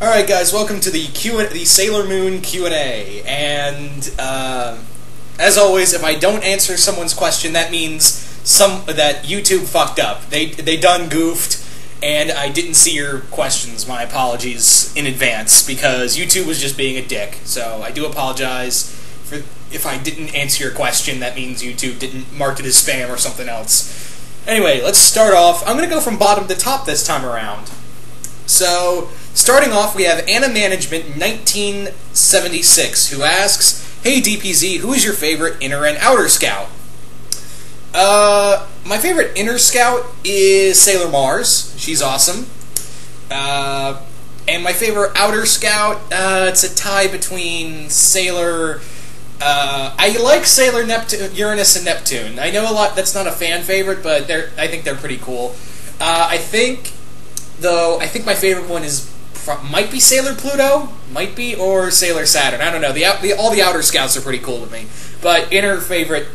Alright guys, welcome to the Sailor Moon Q&A, and as always, if I don't answer someone's question, that means that YouTube fucked up. They done goofed, and I didn't see your questions. My apologies in advance, because YouTube was just being a dick. So I do apologize for if I didn't answer your question. That means YouTube didn't mark it as spam or something else. Anyway, let's start off. I'm going to go from bottom to top this time around. So, starting off, we have Anna Management 1976, who asks, "Hey DPZ, who is your favorite inner and outer scout?" My favorite inner scout is Sailor Mars. She's awesome. And my favorite outer scout, it's a tie between Sailor... I like Sailor Uranus and Neptune. I know a lot that's not a fan favorite, but I think they're pretty cool. I think my favorite one might be Sailor Pluto, or Sailor Saturn. I don't know. All the outer scouts are pretty cool to me, but inner favorite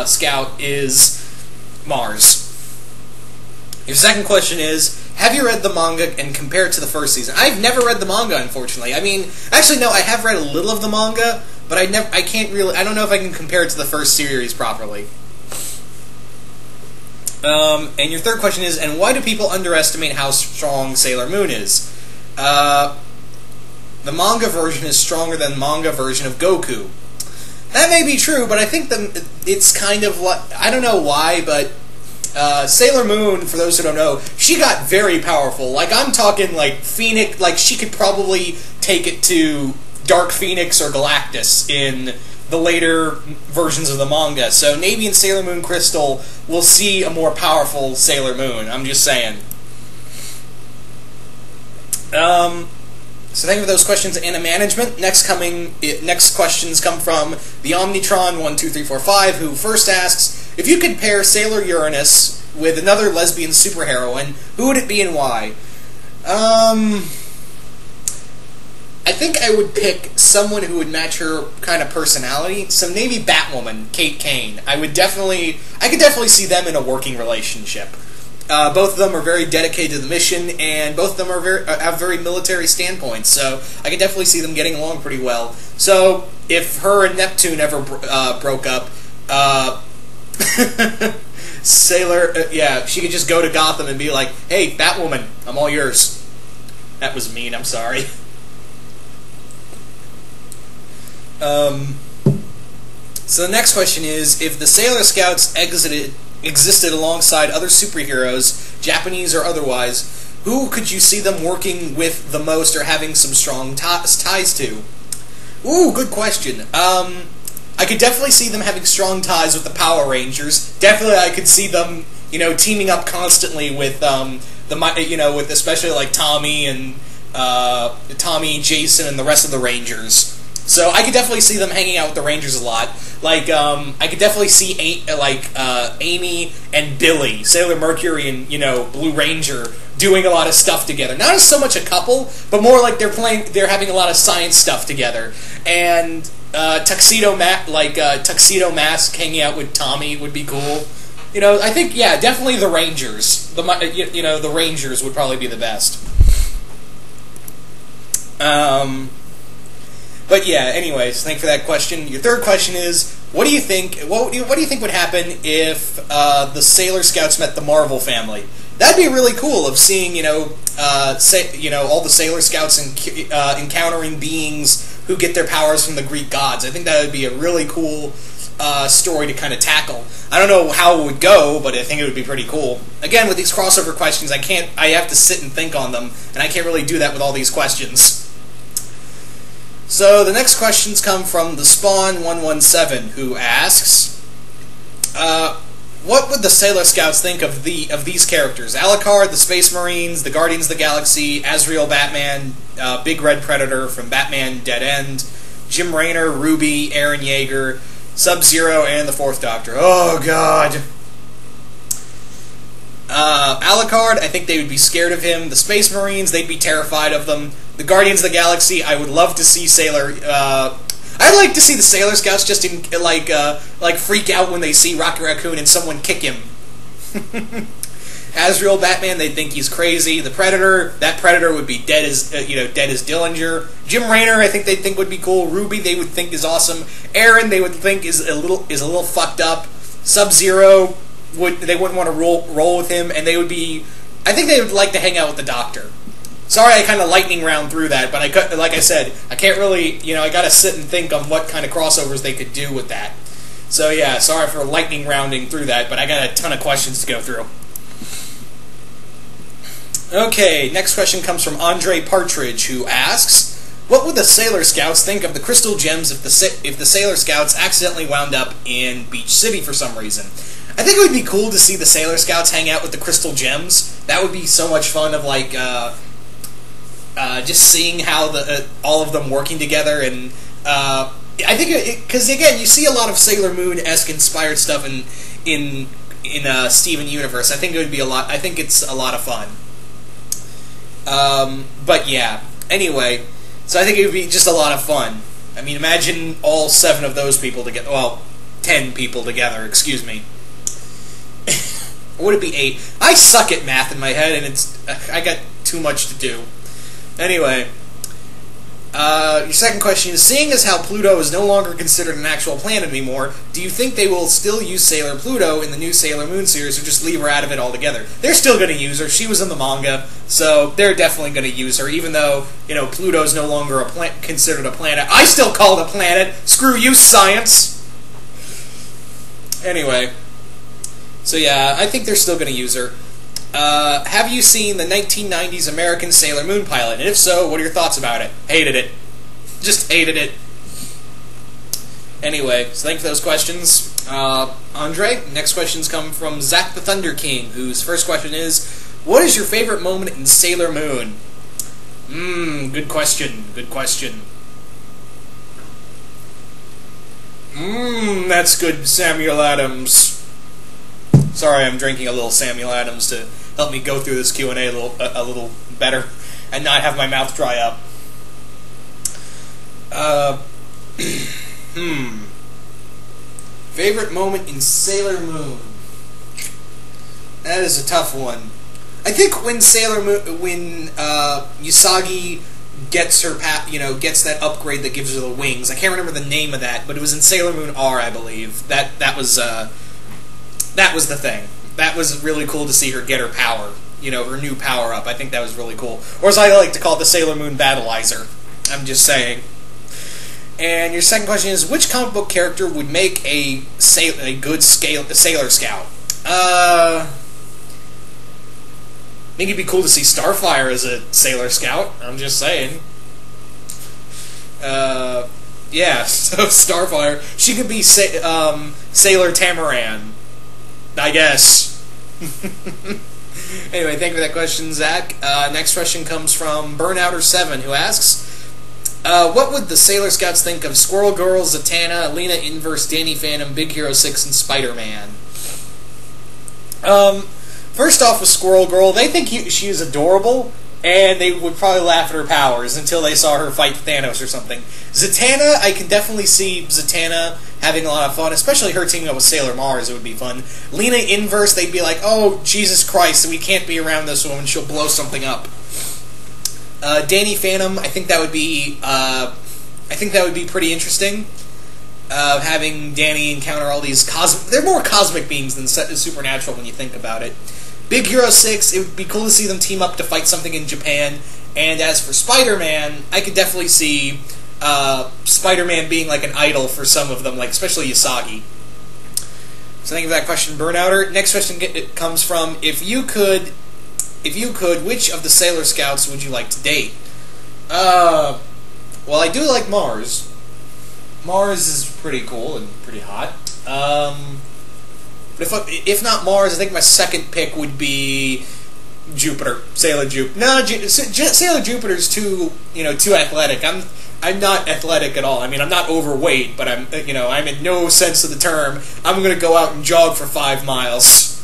scout is Mars. Your second question is, have you read the manga and compare it to the first season? I've never read the manga, unfortunately. I mean, actually, no, I have read a little of the manga, but I don't know if I can compare it to the first series properly. And your third question is, and why do people underestimate how strong Sailor Moon is? The manga version is stronger than the manga version of Goku. That may be true, but I think it's kind of like, I don't know why, but Sailor Moon, for those who don't know, she got very powerful. Like, I'm talking like Phoenix, like she could probably take it to Dark Phoenix or Galactus in the later versions of the manga. So maybe in Sailor Moon Crystal, we'll see a more powerful Sailor Moon. I'm just saying. So thank you for those questions, Anna Management. Next questions come from the Omnitron12345, who first asks, if you could pair Sailor Uranus with another lesbian superheroine, who would it be and why? I think I would pick someone who would match her kind of personality. So maybe Batwoman, Kate Kane. I could definitely see them in a working relationship. Both of them are very dedicated to the mission, and both of them have very military standpoints. So I could definitely see them getting along pretty well. So if her and Neptune ever broke up, Sailor, she could just go to Gotham and be like, "Hey, Batwoman, I'm all yours." That was mean. I'm sorry. So the next question is, if the Sailor Scouts existed alongside other superheroes, Japanese or otherwise, who could you see them working with the most or having some strong ties to? Ooh, good question. I could definitely see them having strong ties with the Power Rangers. Definitely I could see them, teaming up constantly with, with especially like Tommy, Jason, and the rest of the Rangers. So I could definitely see them hanging out with the Rangers a lot. Like, I could definitely see Amy and Billy, Sailor Mercury and, Blue Ranger, doing a lot of stuff together. Not as so much a couple, but more like they're having a lot of science stuff together. And Tuxedo Mask hanging out with Tommy would be cool. I think, yeah, definitely the Rangers. The Rangers would probably be the best. But yeah, anyways, thank you for that question. Your third question is, what do you think would happen if the Sailor Scouts met the Marvel family? That'd be really cool of seeing, all the Sailor Scouts encountering beings who get their powers from the Greek gods. I think that would be a really cool story to kind of tackle. I don't know how it would go, but I think it would be pretty cool. Again, with these crossover questions, I have to sit and think on them, and I can't really do that with all these questions. So the next questions come from the Spawn117, who asks, what would the Sailor Scouts think of these characters? Alucard, the Space Marines, the Guardians of the Galaxy, Azrael Batman, Big Red Predator from Batman Dead End, Jim Raynor, Ruby, Eren Yeager, Sub-Zero, and the Fourth Doctor. Oh, God. Alucard, I think they would be scared of him. The Space Marines, they'd be terrified of them. The Guardians of the Galaxy, I would love to see I'd like to see the Sailor Scouts just freak out when they see Rocket Raccoon and someone kick him. Asriel Batman, they think he's crazy. The Predator, that Predator would be dead as dead as Dillinger. Jim Raynor, I think they think would be cool. Ruby, they would think is awesome. Aaron, they would think is a little fucked up. Sub-Zero, they wouldn't want to roll with him, and they would be. I think they would like to hang out with the Doctor. Sorry, I kind of lightning round through that, but like I said, I can't really. I got to sit and think on what kind of crossovers they could do with that. So yeah, sorry for lightning rounding through that, but I got a ton of questions to go through. Okay, next question comes from Andre Partridge, who asks, what would the Sailor Scouts think of the crystal gems if the Sailor Scouts accidentally wound up in Beach City for some reason? I think it would be cool to see the Sailor Scouts hang out with the crystal gems. That would be so much fun of just seeing how all of them working together, and I think because again you see a lot of Sailor Moon-esque inspired stuff in Steven Universe. I think it would be a lot. I think it's a lot of fun. But yeah, anyway, so I think it would be just a lot of fun. I mean, imagine all 7 of those people together. Well, 10 people together, excuse me. Or would it be 8? I suck at math in my head, and I got too much to do. Anyway, your second question is, seeing as how Pluto is no longer considered an actual planet anymore, do you think they will still use Sailor Pluto in the new Sailor Moon series, or just leave her out of it altogether? They're still going to use her. She was in the manga, so they're definitely going to use her, even though, Pluto's no longer considered a planet. I still call it a planet! Screw you, science! Anyway, so yeah, I think they're still going to use her. Have you seen the 1990s American Sailor Moon pilot? And if so, what are your thoughts about it? Hated it. Just hated it. Anyway, so thank you for those questions. Andre, next questions come from Zach the Thunder King, whose first question is, what is your favorite moment in Sailor Moon? Good question. Good question. That's good, Samuel Adams. Sorry, I'm drinking a little Samuel Adams to help me go through this Q&A a little better and not have my mouth dry up. Favorite moment in Sailor Moon? That is a tough one. I think when Usagi gets her gets that upgrade that gives her the wings. I can't remember the name of that, but it was in Sailor Moon R, I believe. That was the thing. That was really cool to see her get her power, her new power up. I think that was really cool. Or as I like to call it, the Sailor Moon Battleizer. I'm just saying. And your second question is, which comic book character would make a good Sailor Scout? I think it'd be cool to see Starfire as a Sailor Scout. I'm just saying. Yeah, so Starfire. She could be Sailor Tamaran, I guess. Anyway, thank you for that question, Zach. Next question comes from Burnouter7, who asks, what would the Sailor Scouts think of Squirrel Girl, Zatanna, Lena Inverse, Danny Phantom, Big Hero 6, and Spider-Man? First off with Squirrel Girl, they think she is adorable, and they would probably laugh at her powers until they saw her fight Thanos or something. Zatanna, I can definitely see Zatanna having a lot of fun, especially her teaming up with Sailor Mars. It would be fun. Lena Inverse, they'd be like, oh, Jesus Christ, we can't be around this woman, she'll blow something up. Danny Phantom, I think that would be pretty interesting. Having Danny encounter all these they're more cosmic beings than supernatural when you think about it. Big Hero 6, it would be cool to see them team up to fight something in Japan. And as for Spider-Man, I could definitely see Spider-Man being like an idol for some of them, like especially Usagi. So thank you for that question, Burnouter. Next question comes from, if you could, which of the Sailor Scouts would you like to date? Well, I do like Mars. Mars is pretty cool and pretty hot. If not Mars, I think my second pick would be Jupiter, Sailor Jupiter. No, Sailor Jupiter's too athletic. I'm not athletic at all. I mean, I'm not overweight, but I'm in no sense of the term, I'm going to go out and jog for 5 miles.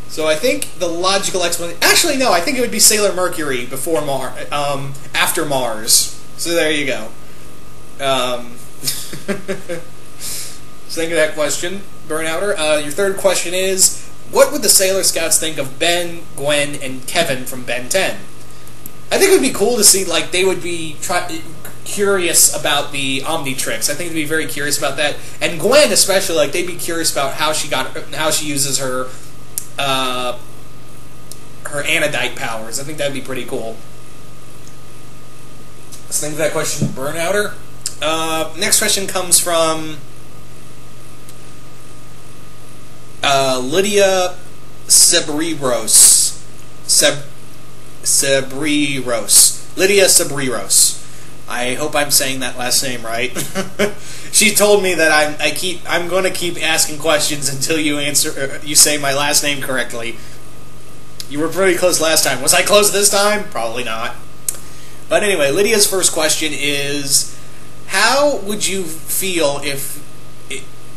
So I think the logical explanation... Actually, no, I think it would be Sailor Mercury before after Mars. So there you go. So thank you for that question, Burnouter. Your third question is, what would the Sailor Scouts think of Ben, Gwen, and Kevin from Ben 10? I think it would be cool to see, like, they would be curious about the Omnitrix. I think they'd be very curious about that. And Gwen, especially, like, they'd be curious about how she uses her anodite powers. I think that'd be pretty cool. Let's think of that question, Burnouter. Next question comes from Lydia Sebreros. Lydia Sebreros. I hope I'm saying that last name right. She told me that I'm going to keep asking questions until you say my last name correctly. You were pretty close last time. Was I close this time? Probably not. But anyway, Lydia's first question is, how would you feel if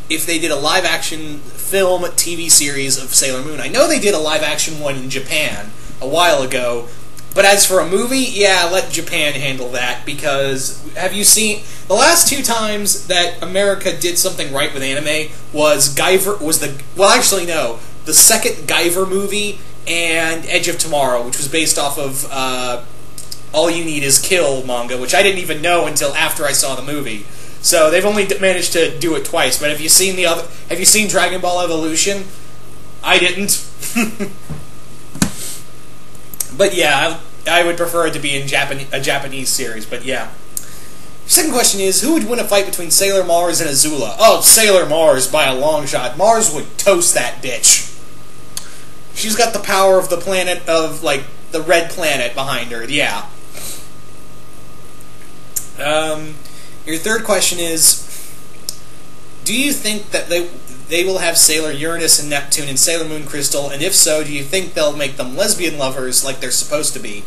they did a live-action film, TV series of Sailor Moon? I know they did a live-action one in Japan a while ago, but as for a movie, yeah, let Japan handle that, because have you seen... The last two times that America did something right with anime was the second Guyver movie and Edge of Tomorrow, which was based off of All You Need Is Kill manga, which I didn't even know until after I saw the movie. So they've only managed to do it twice. But have you seen Have you seen Dragon Ball Evolution? I didn't. But yeah, I would prefer it to be in a Japanese series. But yeah. Second question is, who would win a fight between Sailor Mars and Azula? Oh, Sailor Mars by a long shot. Mars would toast that bitch. She's got the power of the planet of, like, the red planet behind her. Yeah. Your third question is, do you think that they will have Sailor Uranus and Neptune and Sailor Moon Crystal, and if so, do you think they'll make them lesbian lovers like they're supposed to be?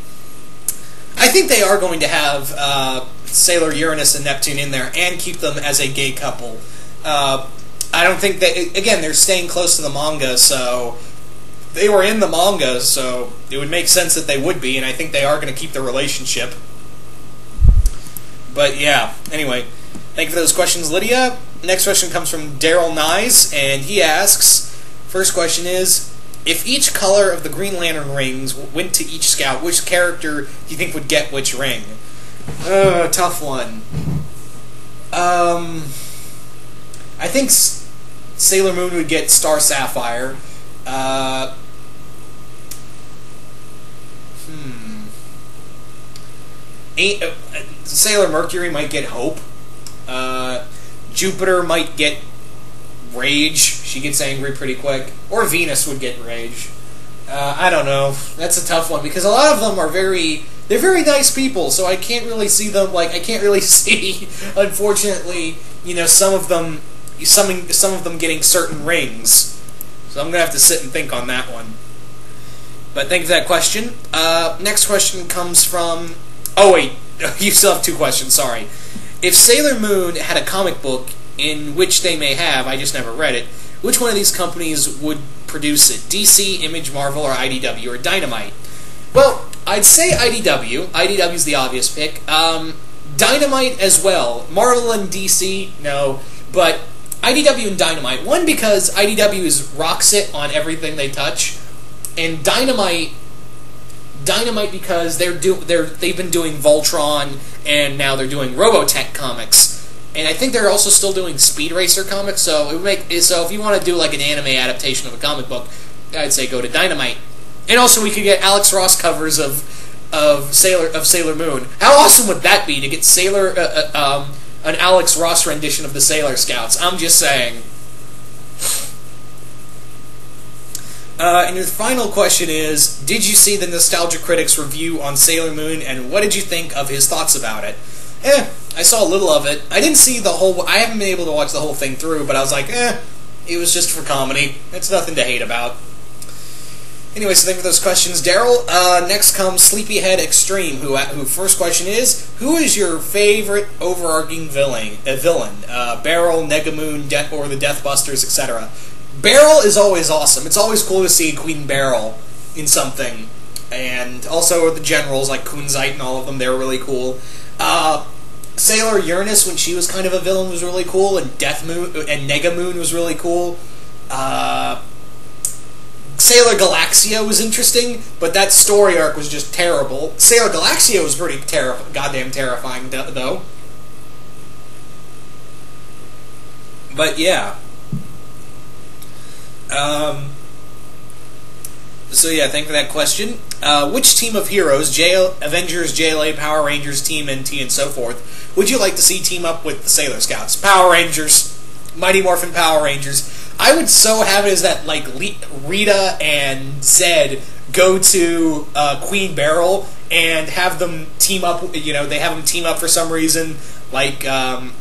I think they are going to have Sailor Uranus and Neptune in there and keep them as a gay couple. I don't think that... Again, they're staying close to the manga, so... They were in the manga, so it would make sense that they would be, and I think they are going to keep the relationship. But yeah, anyway, thank you for those questions, Lydia. Next question comes from Daryl Nyes, and he asks, first question is, if each color of the Green Lantern rings went to each scout, which character do you think would get which ring? Tough one. I think Sailor Moon would get Star Sapphire. Sailor Mercury might get Hope. Jupiter might get Rage. She gets angry pretty quick. Or Venus would get Rage. I don't know. That's a tough one, because a lot of them are they're very nice people, so I can't really see them, I can't really see, unfortunately, some of them getting certain rings. So I'm going to have to sit and think on that one. But thank you for that question. Next question comes from... Oh, wait. You still have two questions, sorry. If Sailor Moon had a comic book, in which they may have, I just never read it, which one of these companies would produce it? DC, Image, Marvel, or IDW, or Dynamite? Well, I'd say IDW. IDW's the obvious pick. Dynamite as well. Marvel and DC, no. But IDW and Dynamite. One, because IDW rocks it on everything they touch, and Dynamite because they've been doing Voltron, and now they're doing Robotech comics, and I think they're also still doing Speed Racer comics. So if you want to do like an anime adaptation of a comic book, I'd say go to Dynamite. And also we could get Alex Ross covers of Sailor Moon. How awesome would that be to get an Alex Ross rendition of the Sailor Scouts? I'm just saying. And your final question is, did you see the Nostalgia Critics review on Sailor Moon, and what did you think of his thoughts about it? I saw a little of it. I didn't see the whole... I haven't been able to watch the whole thing through, but I was like, it was just for comedy. It's nothing to hate about. Anyway, so thank you for those questions, Daryl. Next comes Sleepyhead Extreme, who first question is, who is your favorite overarching villain? Beryl, Negamoon, or the Deathbusters, etc.? Beryl is always awesome. It's always cool to see Queen Beryl in something. And also the generals, like Kunzite and all of them, they're really cool. Sailor Uranus, when she was kind of a villain, was really cool, and Negamoon was really cool. Sailor Galaxia was interesting, but that story arc was just terrible. Sailor Galaxia was pretty goddamn terrifying, though. But yeah. So yeah, thank you for that question. Which team of heroes, Avengers, JLA, Power Rangers, Team NT, and so forth, would you like to see team up with the Sailor Scouts? Power Rangers. Mighty Morphin Power Rangers. I would so have it as that, like, Rita and Zed go to Queen Beryl and have them team up, you know, they have them team up for some reason. Like,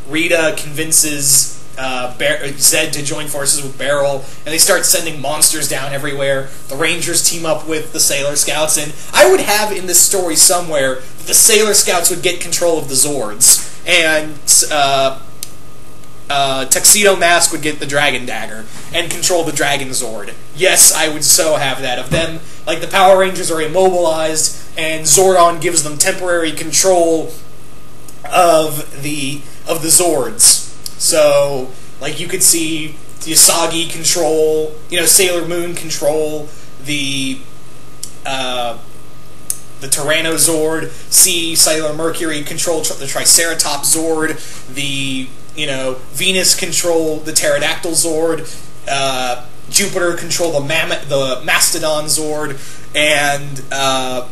Rita convinces Zed to join forces with Beryl, and they start sending monsters down everywhere. The Rangers team up with the Sailor Scouts, and I would have in this story somewhere that the Sailor Scouts would get control of the Zords, and Tuxedo Mask would get the Dragon Dagger and control the Dragon Zord. Yes, I would so have that. Of them, like, the Power Rangers are immobilized, and Zordon gives them temporary control of the Zords. So, like, you could see the Usagi control, you know, Sailor Moon control the Tyranno-Zord, see Sailor Mercury control the Triceratops Zord, the, you know, Venus control the Pterodactyl Zord, Jupiter control the Mastodon Zord, and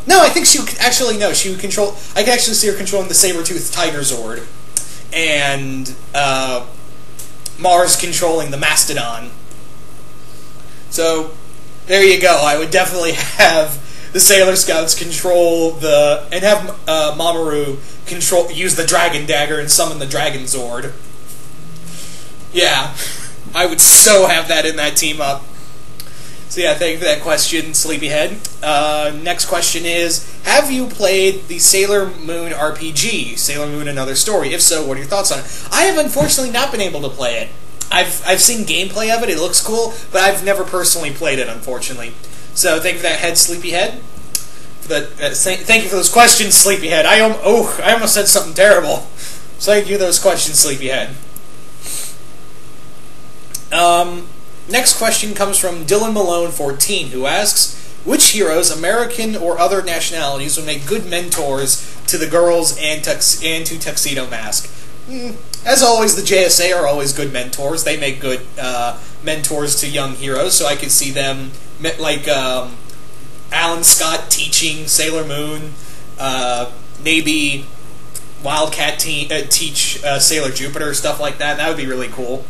no, I think she would actually she would control. I could actually see her controlling the Saber-toothed Tiger Zord, and Mars controlling the Mastodon. So there you go. I would definitely have the Sailor Scouts control and have Mamoru use the Dragon Dagger and summon the Dragon Zord. Yeah, I would so have that in that team up. So yeah, thank you for that question, Sleepyhead. Next question is, have you played the Sailor Moon RPG, Sailor Moon Another Story? If so, what are your thoughts on it? I have unfortunately not been able to play it. I've seen gameplay of it, it looks cool, but I've never personally played it, unfortunately. So thank you for that, Sleepyhead. Thank you for those questions, Sleepyhead. I almost said something terrible. So thank you for those questions, Sleepyhead. Next question comes from Dylan Malone 14, who asks, which heroes, American or other nationalities, would make good mentors to the girls and to Tuxedo Mask? As always, the JSA are always good mentors. They make good mentors to young heroes, so I could see them, like Alan Scott teaching Sailor Moon, maybe Wildcat teach Sailor Jupiter, stuff like that. That would be really cool.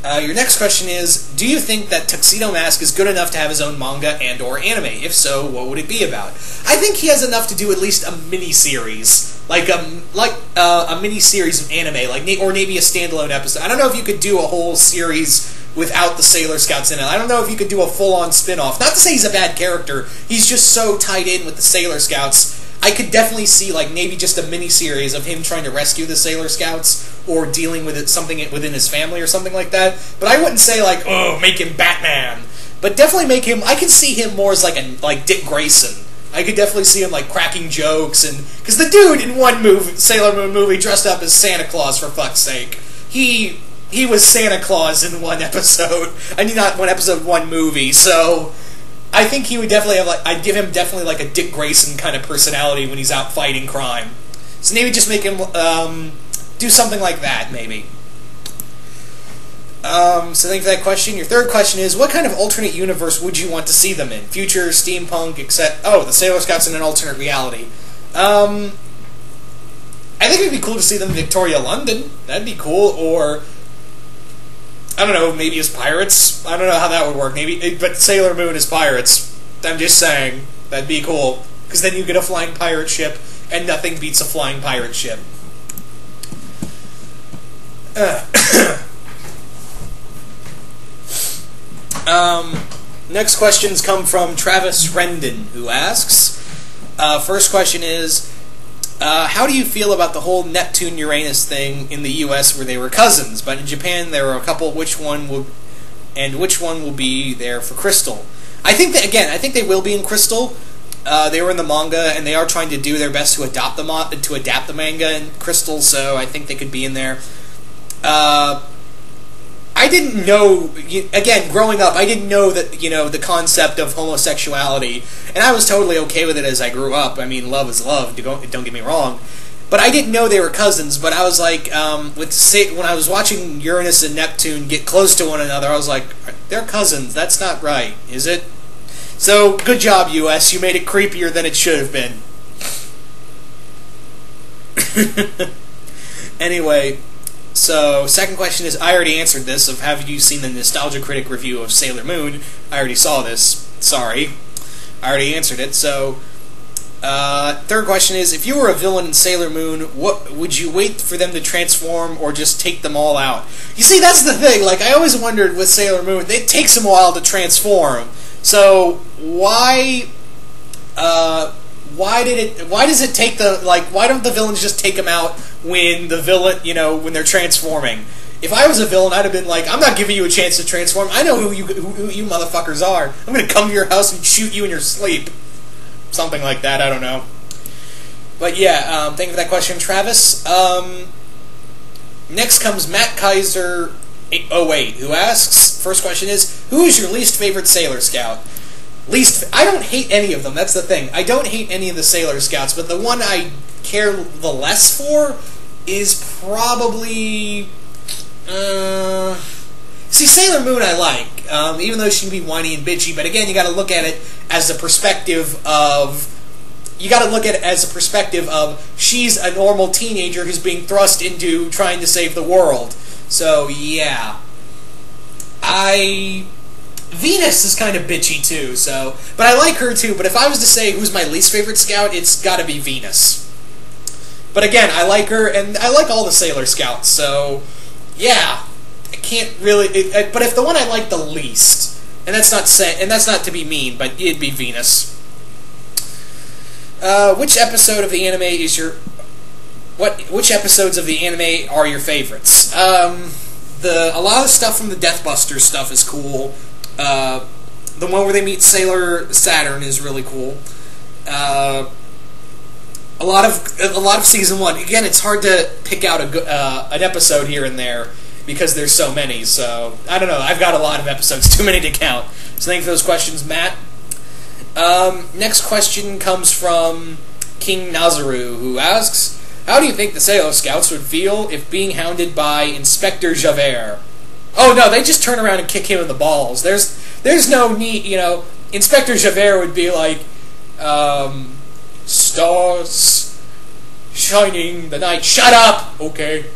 Your next question is, do you think that Tuxedo Mask is good enough to have his own manga and or anime? If so, what would it be about? I think he has enough to do at least a mini-series. Like a mini-series of anime, or maybe a standalone episode. I don't know if you could do a whole series without the Sailor Scouts in it. I don't know if you could do a full-on spin-off. Not to say he's a bad character, he's just so tied in with the Sailor Scouts. I could definitely see, like, maybe just a mini-series of him trying to rescue the Sailor Scouts, or dealing with something within his family or something like that. But I wouldn't say, like, oh, make him Batman. But definitely make him, I could see him more as like Dick Grayson. I could definitely see him, like, cracking jokes, and because the dude in one Sailor Moon movie dressed up as Santa Claus, for fuck's sake. He was Santa Claus in one episode. I mean, not one episode, one movie, so I think he would definitely have, like, I'd give him definitely, like, a Dick Grayson kind of personality when he's out fighting crime. So maybe just make him, do something like that, maybe. So thank you for that question. Your third question is, what kind of alternate universe would you want to see them in? Future, steampunk, etc. Oh, the Sailor Scouts in an alternate reality. I think it'd be cool to see them in Victoria, London. That'd be cool. Or, I don't know, maybe as pirates. I don't know how that would work. Maybe, but Sailor Moon as pirates. I'm just saying. That'd be cool. Because then you get a flying pirate ship, and nothing beats a flying pirate ship. Next questions come from Travis Rendon, who asks, first question is, how do you feel about the whole Neptune-Uranus thing in the US where they were cousins, but in Japan there were a couple, which one will be there for Crystal? I think that, again, I think they will be in Crystal. They were in the manga, and they are trying to do their best to adapt the manga in Crystal, so I think they could be in there. I I didn't know, again, growing up, I didn't know that, the concept of homosexuality, and I was totally okay with it as I grew up. I mean, love is love, don't get me wrong. But I didn't know they were cousins, but I was like, when I was watching Uranus and Neptune get close to one another, I was like, they're cousins, that's not right, is it? So, good job, US, you made it creepier than it should have been. Anyway, so second question is, I already answered this, of have you seen the Nostalgia Critic review of Sailor Moon? I already saw this, sorry. I already answered it, so... third question is, if you were a villain in Sailor Moon, what would you wait for them to transform or just take them all out? You see, that's the thing, like, I always wondered with Sailor Moon, it takes them a while to transform, so why does it take why don't the villains just take them out when the villain, when they're transforming? If I was a villain, I'd have been like, I'm not giving you a chance to transform, I know who you motherfuckers are, I'm gonna come to your house and shoot you in your sleep. Something like that, I don't know. But yeah, thank you for that question, Travis. Next comes Matt Kaiser 08, who asks, first question is, who is your least favorite Sailor Scout? I don't hate any of them, that's the thing. I don't hate any of the Sailor Scouts, but the one I care the less for is probably... See, Sailor Moon I like, even though she can be whiny and bitchy, but again, you gotta look at it as a perspective of... she's a normal teenager who's being thrust into trying to save the world. So, yeah. Venus is kind of bitchy too, so... But I like her too, but if I was to say who's my least favorite scout, it's gotta be Venus. But again, I like her, and I like all the Sailor Scouts, so... Yeah. I can't really... but if the one I like the least... And that's not to be mean, but it'd be Venus. Which episode of the anime is your... Which episodes of the anime are your favorites? A lot of stuff from the Deathbusters stuff is cool. The one where they meet Sailor Saturn is really cool. A lot of season 1. Again, it's hard to pick out an episode here and there because there's so many. So I don't know. I've got a lot of episodes, too many to count. So thank you for those questions, Matt. Next question comes from King Nazaru, who asks, how do you think the Sailor Scouts would feel if being hounded by Inspector Javert? Oh no, they just turn around and kick him in the balls. There's no need, Inspector Javert would be like, stars shining the night. Shut up! Okay.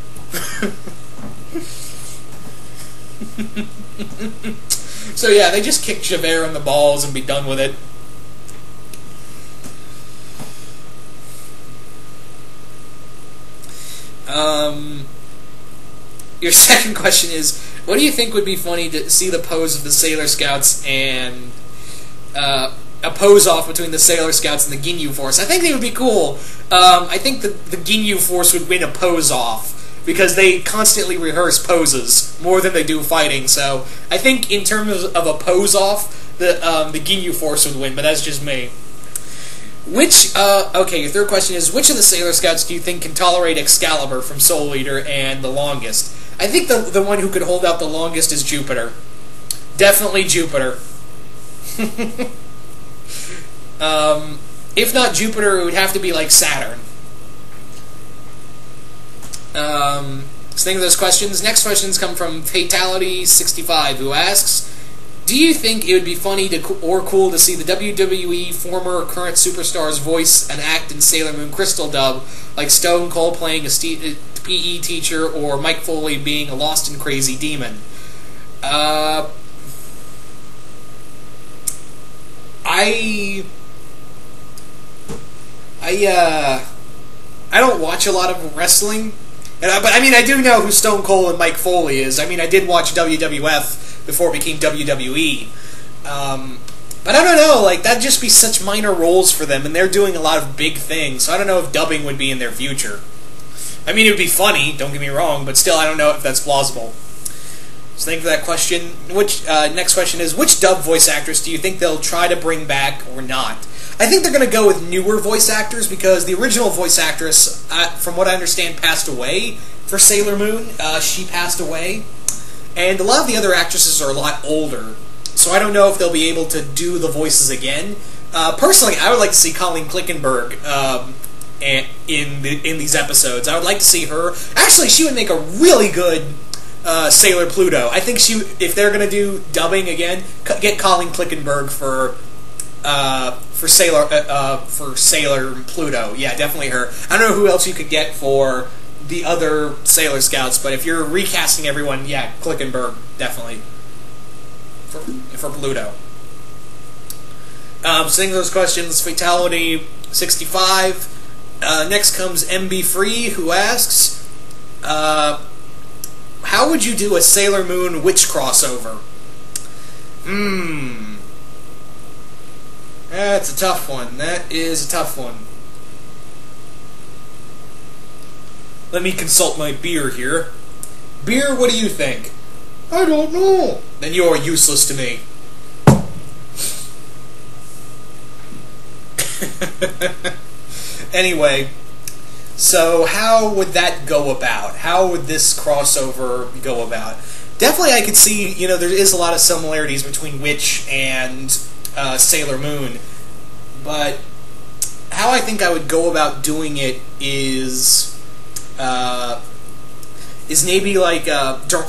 So yeah, they just kick Javert in the balls and be done with it. Your second question is, what do you think would be funny to see the pose of the Sailor Scouts and a pose-off between the Sailor Scouts and the Ginyu Force? I think they would be cool. I think the Ginyu Force would win a pose-off because they constantly rehearse poses more than they do fighting. So I think in terms of a pose-off, the Ginyu Force would win, but that's just me. Okay, your third question is, which of the Sailor Scouts do you think can tolerate Excalibur from Soul Eater and the longest? I think the one who could hold out the longest is Jupiter. Definitely Jupiter. If not Jupiter, it would have to be like Saturn. So think of those questions. Next questions come from Fatality65, who asks, do you think it would be funny or cool to see the WWE former or current superstars voice and act in Sailor Moon Crystal dub, like Stone Cold playing a PE teacher or Mike Foley being a lost and crazy demon? I don't watch a lot of wrestling, but I mean, I do know who Stone Cold and Mike Foley is. I mean, I did watch WWF before it became WWE. But I don't know, like, that'd just be such minor roles for them, and they're doing a lot of big things, so I don't know if dubbing would be in their future. I mean, it would be funny, don't get me wrong, but still, I don't know if that's plausible. So thank you for that question. Next question is, which dub voice actress do you think they'll try to bring back or not? I think they're going to go with newer voice actors, because the original voice actress, from what I understand, passed away for Sailor Moon. She passed away. And a lot of the other actresses are a lot older, so I don't know if they'll be able to do the voices again. Personally, I would like to see Colleen Clickenberg in these episodes. I would like to see her. Actually, she would make a really good Sailor Pluto. I think if they're going to do dubbing again, get Colleen Clickenberg for Sailor Pluto. Yeah, definitely her. I don't know who else you could get for the other Sailor Scouts, but if you're recasting everyone, yeah, Clickenberg, definitely. For Pluto. Seeing those questions, Fatality 65. Next comes MB Free, who asks, how would you do a Sailor Moon witch crossover? That's a tough one. That is a tough one. Let me consult my beer here. Beer, what do you think? I don't know. Then you are useless to me. Anyway, so how would that go about? How would this crossover go about? Definitely I could see, there is a lot of similarities between Witch and Sailor Moon, but how I think I would go about doing it is maybe like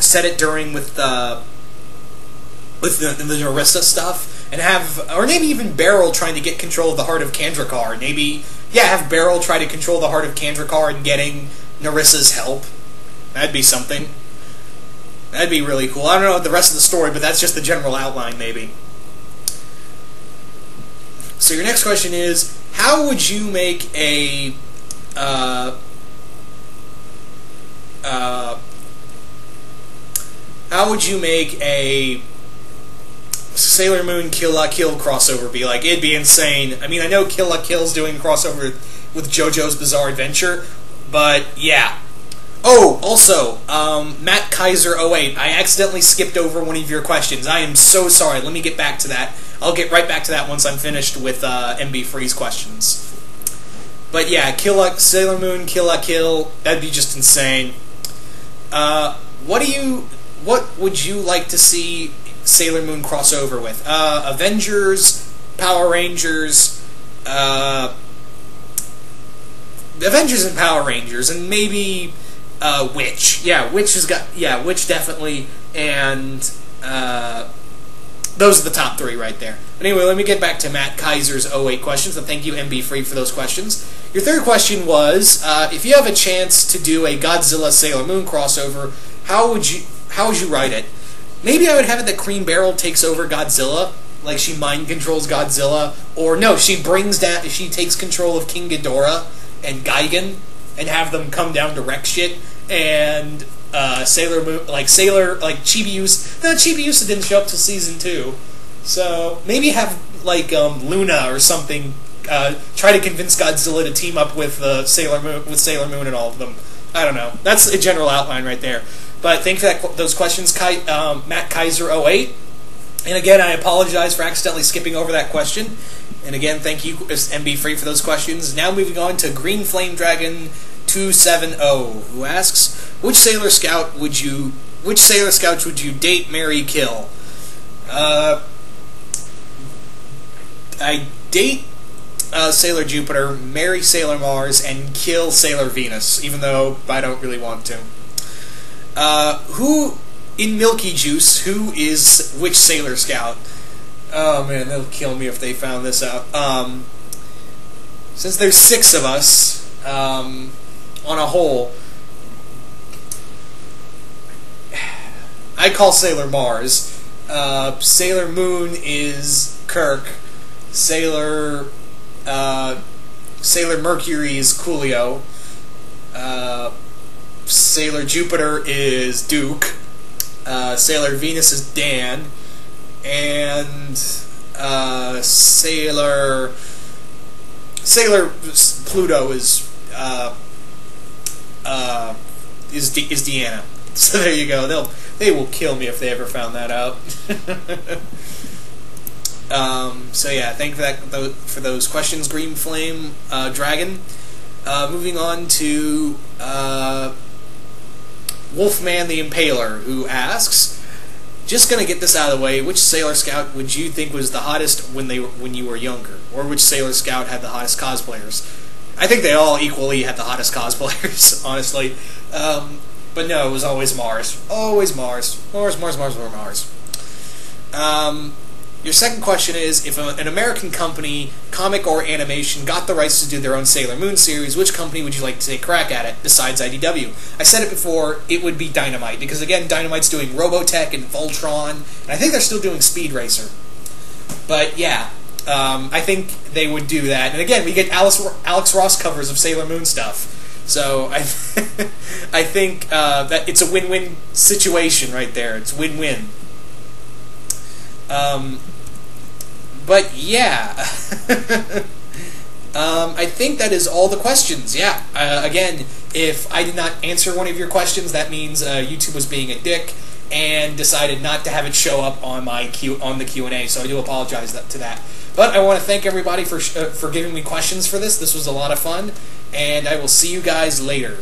set it during with the Narissa stuff, and or maybe even Beryl trying to get control of the heart of Kandrakar. Maybe, have Beryl try to control the heart of Kandrakar and getting Narissa's help. That'd be something. That'd be really cool. I don't know the rest of the story, but that's just the general outline, maybe. So your next question is, how would you make a Sailor Moon Kill La Kill crossover be like? It'd be insane. I mean, I know Kill La Kill's doing crossover with JoJo's Bizarre Adventure, but yeah. Oh, also, Matt Kaiser 08, I accidentally skipped over one of your questions. I am so sorry. Let me get back to that. I'll get right back to that once I'm finished with MB Free's questions. But yeah, Sailor Moon Kill La Kill, that'd be just insane. What would you like to see Sailor Moon crossover with? Avengers, Power Rangers, Avengers and Power Rangers, and maybe Witch. Yeah, Witch Witch definitely, and those are the top three right there. But anyway, let me get back to Matt Kaiser's 08 questions, and thank you, MB Free, for those questions. Your third question was, if you have a chance to do a Godzilla Sailor Moon crossover, how would you write it? Maybe I would have it that Queen Beryl takes over Godzilla, like she mind controls Godzilla, or no, she takes control of King Ghidorah and Gigan, and have them come down to wreck shit, and Sailor Moon, Chibiusa. No, Chibiusa didn't show up till season 2, so maybe have Luna or something try to convince Godzilla to team up with Sailor Moon and all of them. I don't know. That's a general outline right there. But thank you for those questions, Matt Kaiser 08. And again, I apologize for accidentally skipping over that question. And again, thank you, MB Free, for those questions. Now moving on to Green Flame Dragon 270, who asks, which Sailor Scout would you date, marry, kill? I date Sailor Jupiter, marry Sailor Mars, and kill Sailor Venus, even though I don't really want to. Who in Milky Juice, who is which Sailor Scout? Oh man, they'll kill me if they found this out. Since there's 6 of us on a whole, I call Sailor Mars. Sailor Moon is Kirk. Sailor Mercury is Coolio. Sailor Jupiter is Duke. Sailor Venus is Dan. And Sailor Pluto is Deanna. So there you go. They will kill me if they ever found that out. So yeah, thank you for those questions, Green Flame Dragon. Moving on to Wolfman the Impaler, who asks, just gonna get this out of the way. Which Sailor Scout would you think was the hottest when you were younger, or which Sailor Scout had the hottest cosplayers? I think they all equally had the hottest cosplayers, honestly. But no, it was always Mars. Always Mars. Mars. Your second question is, if an American company, comic or animation, got the rights to do their own Sailor Moon series, which company would you like to take a crack at it, besides IDW? I said it before, it would be Dynamite, because again, Dynamite's doing Robotech and Voltron, and I think they're still doing Speed Racer. But yeah, I think they would do that. And again, we get Alex Ross covers of Sailor Moon stuff. So I think that it's a win-win situation right there. It's win-win. But yeah, I think that is all the questions. Yeah. Again, if I did not answer one of your questions, that means YouTube was being a dick and decided not to have it show up on the Q&A. So I do apologize to that. But I want to thank everybody for giving me questions for this. This was a lot of fun, and I will see you guys later.